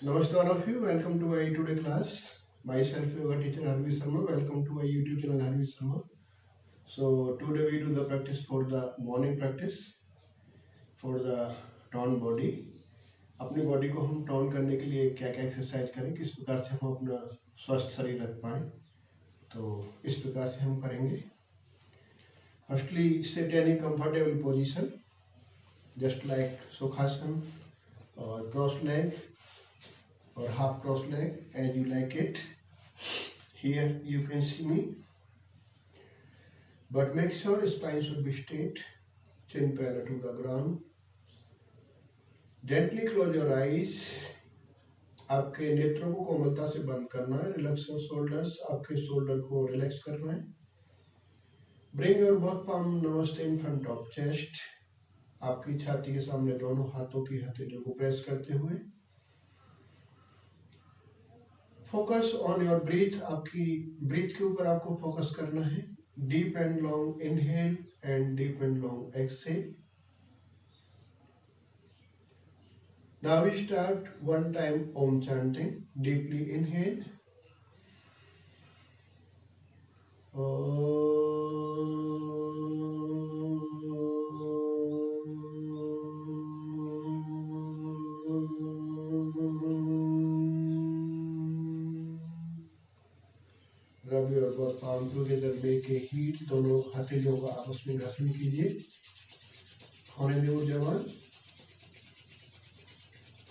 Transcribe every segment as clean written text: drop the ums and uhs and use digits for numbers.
Namaste all of you. Welcome to my today class. Myself, yoga teacher Harvi Sharma. Welcome to my YouTube channel Harvi Sharma. So today we do the practice for the morning practice for the tone body. अपनी body को हम tone करने के लिए क्या क्या exercise करें, किस प्रकार से हम अपना स्वस्थ शरीर रख पाए, तो इस प्रकार से हम करेंगे. Firstly sit any comfortable position just like sukhasana और cross leg or half cross leg as you like it. Here you can see me, but make sure spine should be straight, chin parallel to the ground. Gently close your eyes. आपके नेत्रों को कोमलता से बंद करना है. Relax your shoulders. आपके shoulder को रिलैक्स करना है. Bring your both palm namaste in front of chest. आपकी छाती के सामने दोनों हाथों की हथेलियों को प्रेस करते हुए. Focus on your breath. आपकी ब्रीथ के ऊपर आपको फोकस करना है. Deep and long inhale and deep and long exhale. Now we start one time Om chanting. Deeply inhale. Rub your both palm together, make a heat. दोनों हथेलियों को आपस में घर्षण कीजिए. होने दे ऊर्जावान.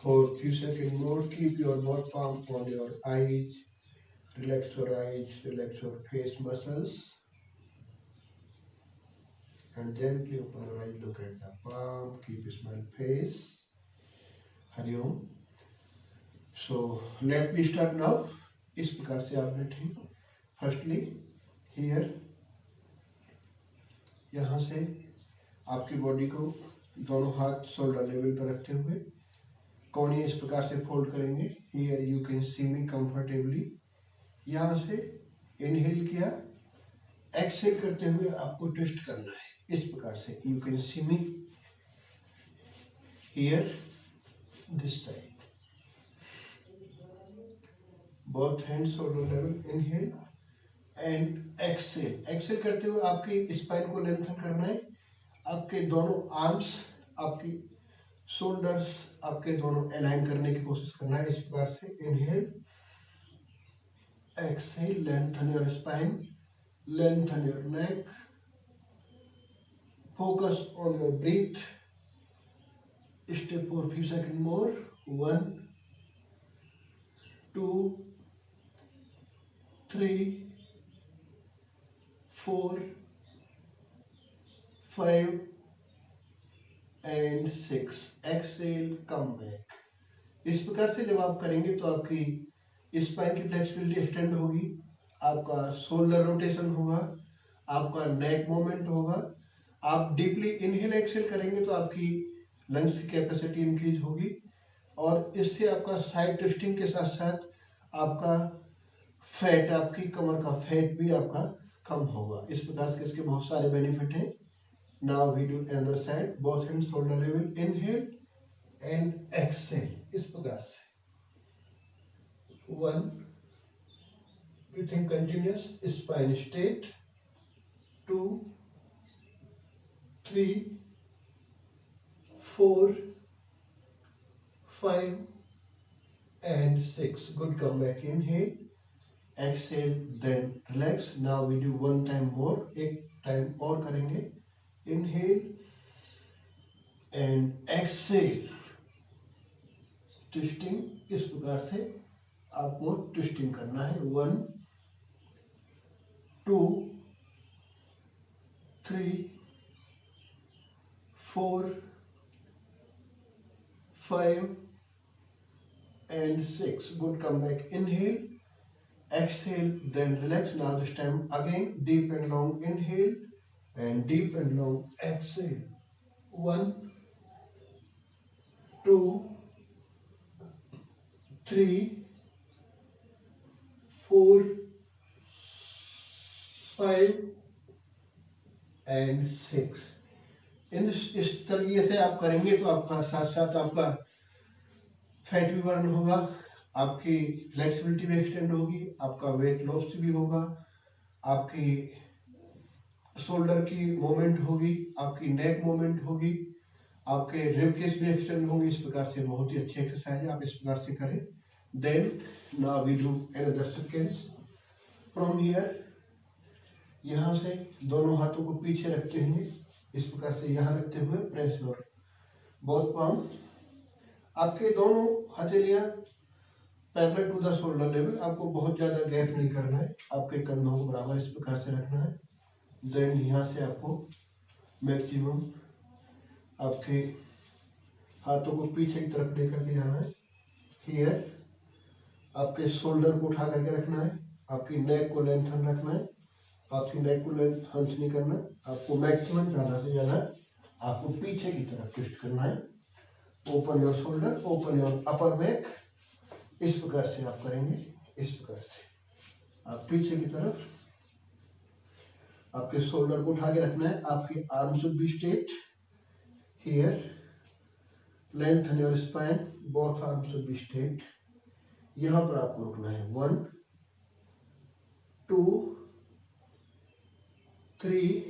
For few seconds more, keep your both palm on your eyes. Relax your eyes, relax your face muscles, and gently open your eyes. Look at the palm. Keep a smile face. Hari Om. So let me start now. इस प्रकार से आप बैठें. Firstly here, यहाँ से आपकी body को दोनों हाथ शोल्डर लेवल पर रखते हुए कोहनी इस प्रकार से फोल्ड करेंगे. Here you can see me comfortably. यहाँ से इनहेल किया. एक्सहेल करते हुए आपको ट्विस्ट करना है इस प्रकार से. You can see me here this side. Both hand shoulder level. Inhale and exhale. Exhale करते हुए आपकी स्पाइन को लेंथन करना है. आपके दोनों आर्म्स, आपकी शोल्डर्स, आपके दोनों अलाइन करने की कोशिश करना है इस प्रकार से. Inhale, exhale. Lengthen your spine, lengthen your neck. Focus on your breathe. Stay for few second more. 1 2 3 4 5 and 6. Exhale, come back. इस प्रकार से जब आप करेंगे तो आपकी स्पाइन की फ्लेक्सिबिलिटी एक्सटेंड होगी, आपका शोल्डर रोटेशन होगा, आपका नेक मूवमेंट होगा. आप डीपली इनहेल एक्सहेल करेंगे तो आपकी लंग्स की कैपेसिटी इंक्रीज होगी और इससे आपका साइड ट्विस्टिंग के साथ साथ आपका फैट, आपकी कमर का फैट भी आपका कम होगा. इस प्रकार से इसके बहुत सारे बेनिफिट हैं. Now we do another side. Both hands shoulder level. Inhale and exhale. इस प्रकार से. 1. Breathing continuous. Spine straight. 2 3 4 5 and 6. Good comeback. Inhale, exhale, then relax. Now we do one time more. एक टाइम और करेंगे. Inhale and exhale. Twisting. इस प्रकार से आपको ट्विस्टिंग करना है. 1 2 3 4 5 and 6. Good comeback. Inhale, exhale, then relax. Now this time again deep and long inhale and deep and long exhale. 1 2 3 4 5 and 6. इस तरीके से आप करेंगे तो आपका साथ साथ आपका फैट भी बर्न होगा, आपकी फ्लेक्सिबिलिटी भी एक्सटेंड होगी, आपका वेट लॉस भी होगा, आपकी शोल्डर की मूवमेंट होगी, आपकी नेक मूवमेंट होगी, आपके रिब केस भी एक्सटेंड होंगे। इस प्रकार से बहुत ही अच्छी एक्सरसाइज है, आप इस प्रकार से करें। Then now we do another sequence from here. यहाँ से दोनों हाथों को पीछे रखते हुए इस प्रकार से यहाँ रखते हुए प्रेस और बोथ पाम, आपके दोनों हथेलियां parallel to the shoulder level. आपको बहुत ज्यादा गैप नहीं करना है, आपके कंधों को बराबर इस प्रकार से रखना है। देन यहाँ से आपको मैक्सिमम आपके हाथों को पीछे की तरफ लेकर के जाना है। हियर आपके शोल्डर को उठा करके रखना है, आपकी नेक को लेंथन रखना है, आपकी नेक को लेंथ हंच नहीं करना, आपको मैक्सिमम ज्यादा से ज्यादा आपको पीछे की तरफ ट्विस्ट करना है। Open your shoulder, open your upper back, इस प्रकार से आप करेंगे। इस प्रकार से आप पीछे की तरफ आपके शोल्डर को उठा के रखना है, आपकी arm should be straight. Here lengthen your spine, both arm should be straight. यहां पर आपको रुकना है। 1 2 3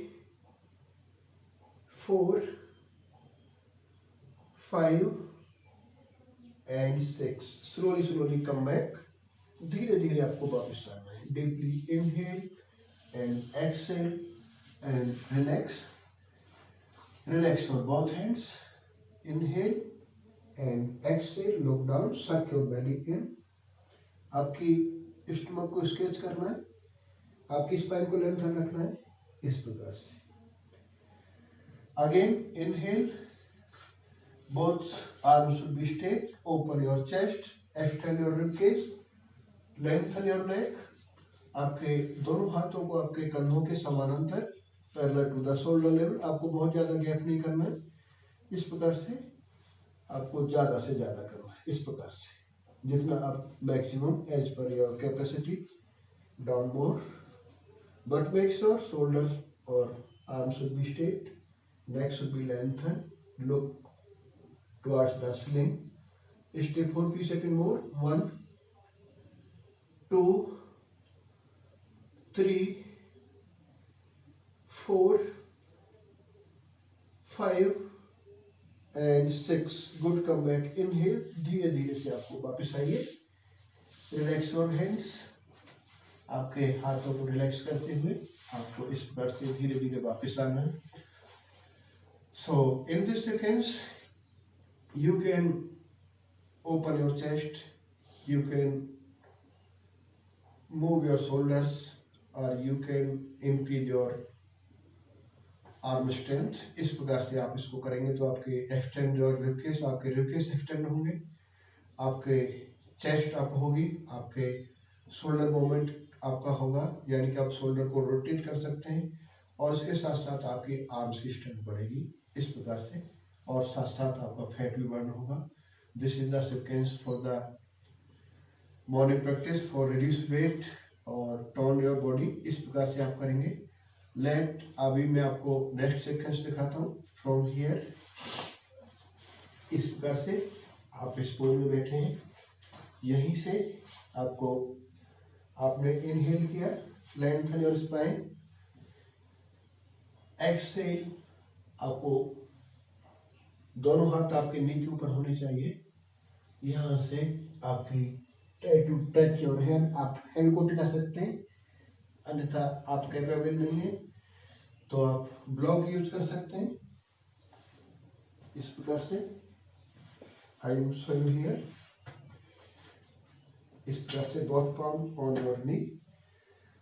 4 5 and 6। Slowly slowly come back, धीरे धीरे आपको वापस आना है। Deeply inhale and exhale and relax, relax your both hands. Inhale and exhale, look down, सक योर बेली इन। आपकी स्टमक को स्केच करना है, आपकी स्पाइन को लेंथन रखना है इस प्रकार से। Again inhale, both arms should be straight, open your chest, extend your rib cage, lengthen your neck। आपके दोनों हाथों को आपके कंधों के समानांतर parallel to the shoulder level, आपको बहुत ज्यादा गैप नहीं करना है। इस प्रकार से आपको ज्यादा से ज्यादा करना है, इस प्रकार से जितना आप maximum as per your capacity. Down more, but make sure shoulder और arm should be straight, neck should be lengthened, look towards the ceiling. Stay for few seconds more. 1 2 3 4 5 and 6। Good come back. Inhale, धीरे धीरे से आपको वापस आइए। Relax your hands, आपके हाथों को रिलैक्स करते हुए आपको इस प्रकार से धीरे धीरे वापस आना है। So in this sequence you can open your chest, you can move your shoulders, or you can increase your arm strength। इस प्रकार से आप इसको करेंगे तो आपके एक्सटेंड और रिबकेस, आपके रिबकेस एक्सटेंड होंगे, आपके चेस्ट अप होगी, आपके शोल्डर मूवमेंट आपका होगा, यानी कि आप शोल्डर को रोटेट कर सकते हैं, और इसके साथ साथ आपकी आर्म्स की स्ट्रेंथ बढ़ेगी इस प्रकार से, और साथ साथ आपका फैट भी बर्न होगा। This is the sequence for the morning practice for reduce weight और टोन योर बॉडी। इस प्रकार से आप करेंगे। लेट अभी मैं आपको नेक्स्ट सीक्वेंस दिखाता हूँ फ्रॉम हियर। इस प्रकार से आप इस पोज में बैठे हैं, यहीं से आपको, आपने इनहेल किया, लेंथन योर स्पाइन, एक्सहेल, आपको दोनों हाथ आपके नी के ऊपर होने चाहिए। यहां से आपकी try to touch your hand, आप हैंड को टिका सकते हैं, अन्यथा आप कैपेबल नहीं है तो आप ब्लॉक यूज कर सकते हैं इस प्रकार से। I am showing here. इस प्रकार से both palm on your knee,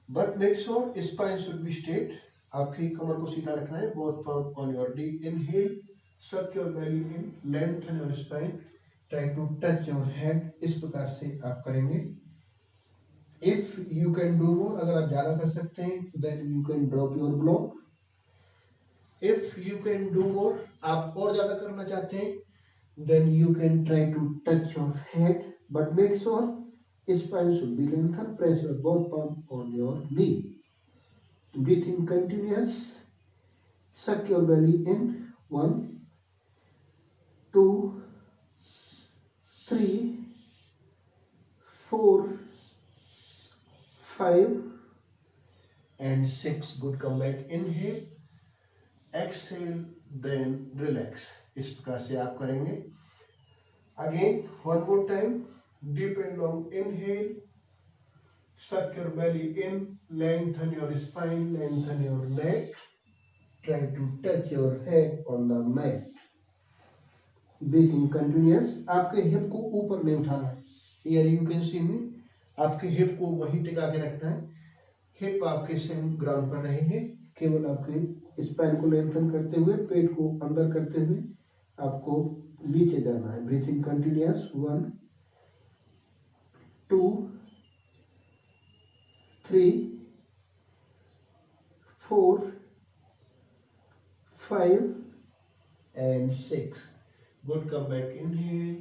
but make sure spine should be straight, आपकी कमर को सीधा रखना है। Both palm on your knee, inhale, suck your belly in, lengthen your spine, try to touch your head। इस प्रकार से आप करेंगे। If you can do more, अगर आप ज्यादा कर सकते हैं then you can drop your block। If you can do more, आप और ज्यादा करना चाहते हैं then you can try to touch your head, but make sure spine should be lengthened। Press your both palm on your knee, breathing continuous, suck your belly in। 1 2 3 4, 5 and 6. Good. Come back. Inhale, exhale, then relax. इस प्रकार से आप करेंगे. Again, one more time. Deep and long inhale. Suck your belly in. Lengthen your spine. Lengthen your neck. Try to touch your head on the mat. Breathing continuous. आपके hip को ऊपर नहीं उठाना है. Here you can see me. आपके hip को वहीं टिका के रखना है. हिप आपके सेम ग्राउंड पर रहेंगे. केवल आपके स्पाइन को लेंथन करते हुए, पेट को अंदर करते हुए आपको नीचे जाना है. Breathing continuous. 1 2 3 4 5 and 6. Good. Come back. Inhale,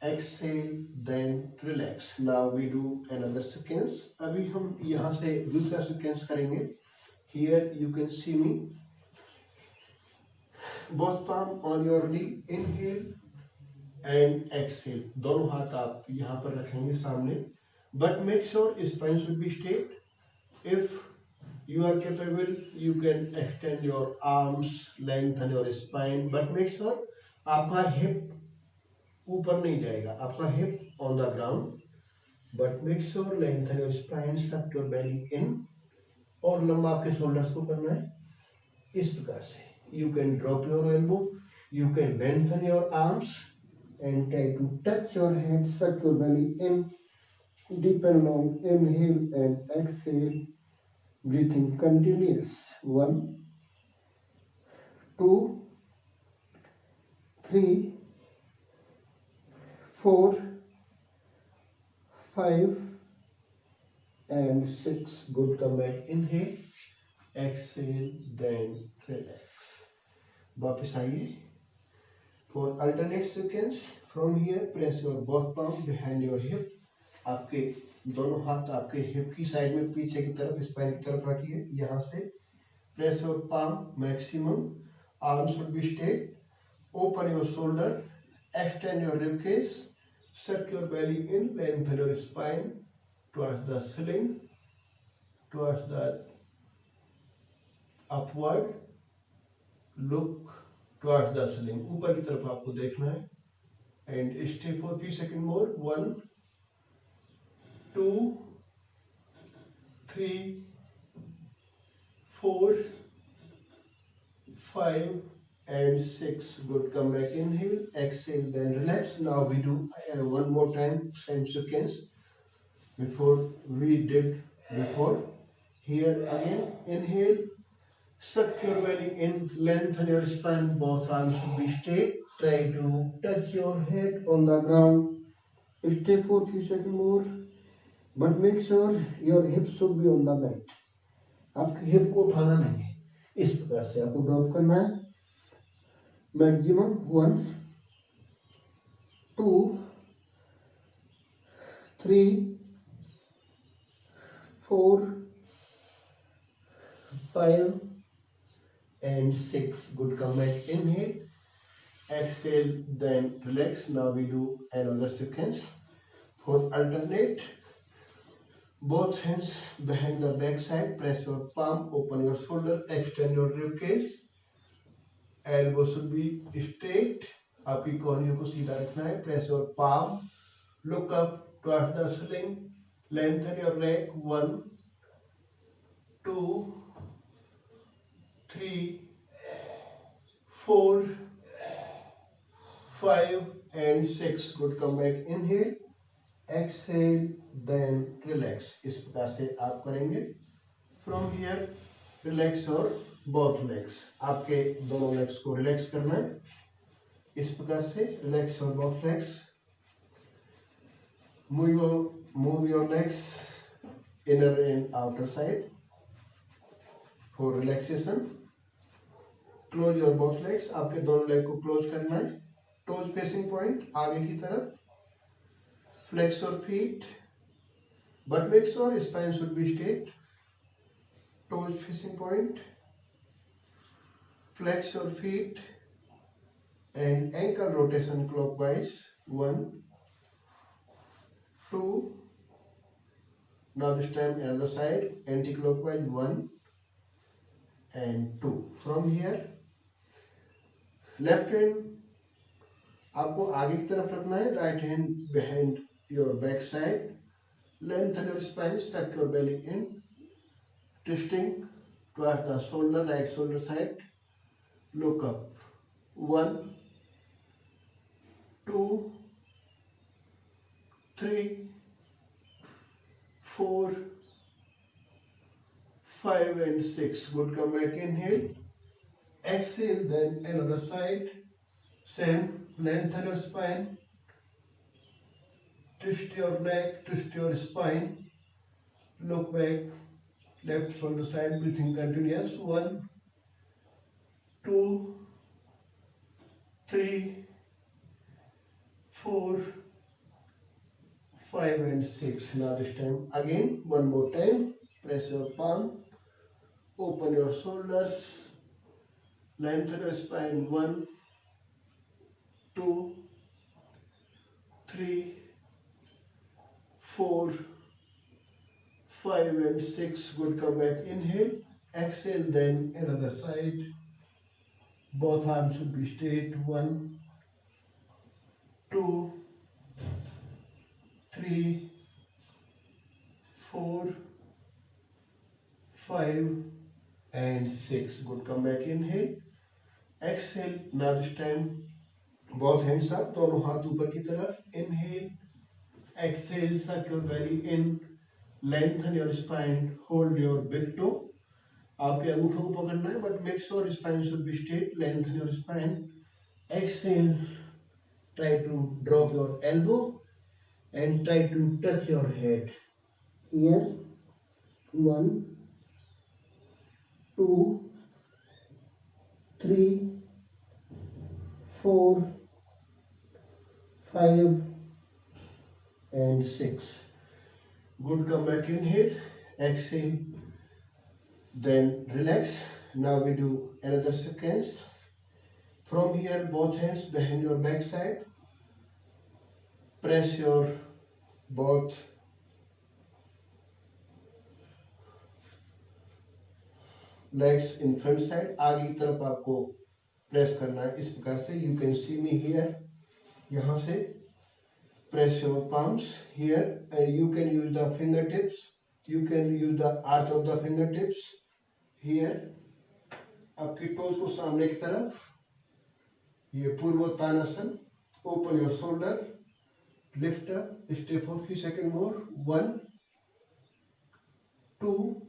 exhale, then relax. Now we do another sequence. अभी हम यहाँ से दूसरा sequence करेंगे. Here you can see me. Both palm on your knee. Inhale and exhale. दोनों हाथ आप यहाँ पर रखेंगे सामने. But make sure spine should be straight. If you are capable, you can extend your arms, lengthen your spine. But make sure आपका hip ऊपर नहीं जाएगा. आपका hip on the ground. But make sure lengthen your spine, suck your belly in. और लंबा आपके shoulders को करना है. इस प्रकार से. You can drop your elbow. You can lengthen your arms and try to touch your head, suck your belly in. Deep and long inhale and exhale. Breathing continuous. 1 2 3 4 5 and 6. Good. Come back. Inhale, exhale, then relax. वापस आइए. For alternate sequence, from here press your both palm behind your hip. आपके दोनों हाथ आपके hip की side में पीछे की तरफ, स्पाइन की तरफ रखिए. यहाँ से press your palm maximum. Arms should be straight. Open your shoulder. Extend your rib cage. Suck your belly in. Lengthen your spine towards the ceiling, towards the upward. Look towards the ceiling. ऊपर की तरफ आपको देखना है. And stay for few seconds more. 1 2 3 4 5 and 6. Good. Come back. Inhale, exhale, then relax. Now we do one more time same sequence before we did before. Here again. Inhale, suck your belly in, lengthen your spine. Both arms should be straight. Try to touch your head on the ground. Stay for few seconds more, but make sure your hips should be on the mat. आपके hip को उठाना नहीं है. इस प्रकार से आपको drop करना है. Maximum 1 2 3 4 5 and 6. Good. Come back. Inhale, exhale, then relax. Now we do another sequence. For alternate, both hands behind the back side. Press your palm, open your shoulder, extend your rib cage. Elbow should be straight. आपकी कोहनियों को सीधा रखना है. Press your palm. Look up towards the ceiling. Lengthen your neck. 1 2 3 4 5 and 6. Good. Come back. Inhale, exhale, then relax. इस प्रकार से आप करेंगे. From here, relax your both legs. आपके दोनों legs को relax करना है. इस प्रकार से relax your both legs. Move your legs inner and outer side for relaxation. Close your both legs. आपके दोनों leg को close करना है. Toes facing point आगे की तरफ. Flex your feet, but make sure spine should be straight. Toes facing point. Flex your feet and ankle rotation clockwise. 1 2. Now this time another side, anti-clockwise 1 and 2. From here, left hand आपको आगे की तरफ रखना है, right hand behind your back side, lengthen your spine, tuck your belly in, twisting towards the shoulder, right shoulder side, look up, 1, 2, 3, 4, 5 and 6. Good, come back, inhale, exhale, then another side, same, lengthen your spine, twist your neck, twist your spine, look back, left shoulder side, breathing continuous, 1, 2, 3, 4, 5 and 6. Now this time again, one more time, press your palm, open your shoulders, lengthen your spine, 1, 2, 3, 4, 5 and 6. Good, come back, inhale, exhale, then another side. Both arms should be straight, 1, 2, 3, 4, 5 and 6. Good, come back, inhale, exhale. Now this time both hands up, दोनों हाथ ऊपर की तरफ, inhale, exhale, suck your belly in, lengthen your spine, hold your big toe. आपके अंगूठों को पकड़ना है, but make sure spine should be straight, lengthen your spine, exhale, try to drop your elbow and try to touch your head. Here, 1, 2, 3, 4, 5 and 6. Good, come back, inhale, exhale, then relax. Now we do another sequence. From here, both hands behind your back side, press your both legs in front side, आगे की तरफ आपको press करना है इस प्रकार से. You can see me here, यहाँ से press your palms here and you can use the fingertips, you can use the arch of the fingertips here. आपकी टोज को सामने की तरफ, ये Purvottanasana. Open your shoulder, lift up, stay for few seconds more, 1, 2,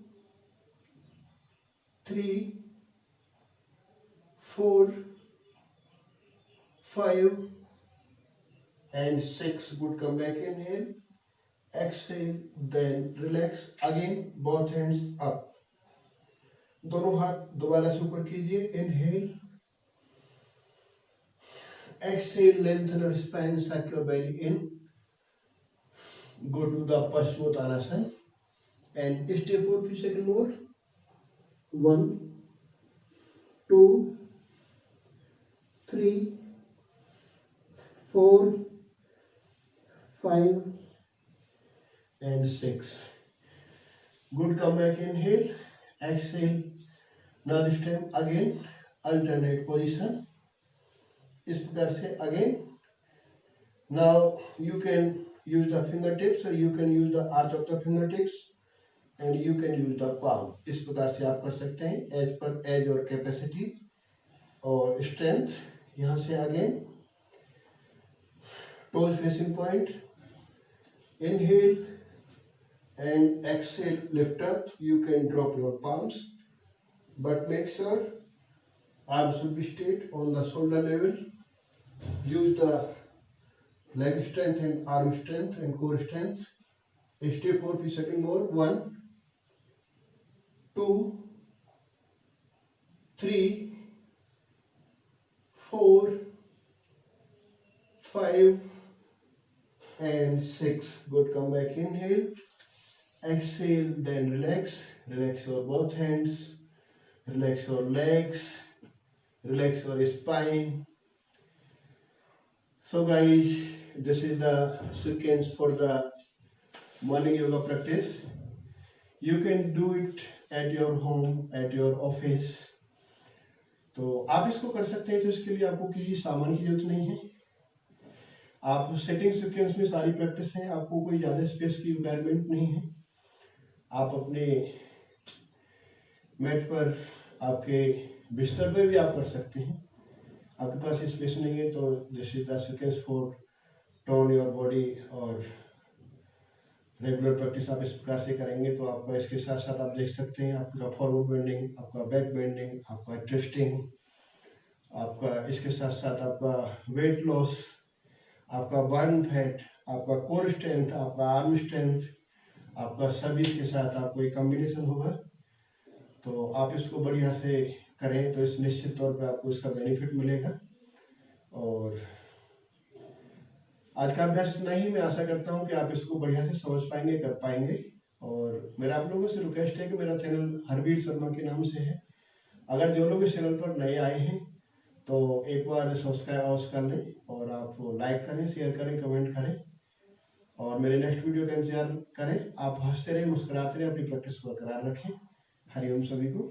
3, 4, 5 and 6. Good, come back, inhale, exhale, then relax. Again, both hands up. दोनों हाथ दोबारा से ऊपर कीजिए. Inhale, exhale, lengthen your spine, suck your belly in. Go to the Paschimottanasana and stay for few seconds more. 1, 2, 3, 4, 5 and 6. Good, come back, inhale, exhale. Now this time again alternate position इस प्रकार से again. Now you can use the fingertips or you can use the arch of the fingertips and you can use the palm. इस प्रकार से आप कर सकते हैं as per age और capacity और strength. यहाँ से again toes facing point, inhale and exhale, lift up. You can drop your palms, but make sure arms should be straight on the shoulder level. Use the leg strength and arm strength and core strength. Stay for few seconds more. 1, 2, 3, 4, 5 and 6. Good, come back, inhale, exhale, then relax. Relax your both hands, relax your legs, relax your spine. So guys, this is the sequence for the morning yoga practice. You can do it at your home, at your office. तो आप इसको कर सकते हैं। तो इसके लिए आपको किसी सामान की जरूरत नहीं है। आप सेटिंग सीक्वेंस में सारी प्रैक्टिस है, आपको कोई ज्यादा स्पेस की रिक्वायरमेंट नहीं है। आप अपने मैट पर, आपके बिस्तर पे भी आप कर सकते हैं। आपके पास स्पेस नहीं है तो this is the sequence for tone your body. और रेगुलर प्रैक्टिस आप इस प्रकार से करेंगे तो आपका इसके साथ साथ आप देख सकते हैं आपका फॉरवर्ड बेंडिंग, आपका बैक बेंडिंग, आपका ट्विस्टिंग, आपका इसके साथ साथ आपका वेट लॉस, आपका बर्न फैट, आपका कोर स्ट्रेंथ, आपका आर्म स्ट्रेंथ, आपका सभी इसके साथ आपको एक कॉम्बिनेशन होगा। तो आप इसको बढ़िया से करें तो इस निश्चित तौर पे आपको इसका बेनिफिट मिलेगा। और आज का अभ्यास इतना ही। मैं आशा करता हूं कि आप इसको बढ़िया से समझ पाएंगे, कर पाएंगे। और मेरा आप लोगों से रिक्वेस्ट है कि मेरा चैनल हरवीर शर्मा के नाम से है। अगर जो लोग इस चैनल पर नए आए हैं तो एक बार सब्सक्राइब अवश्य कर लें और आप लाइक करें, शेयर करें, कमेंट करें और मेरे नेक्स्ट वीडियो का इंतजार करें। आप हंसते रहें, मुस्कुराते रहें, अपनी प्रैक्टिस बरकरार रखें। हरिओम सभी को।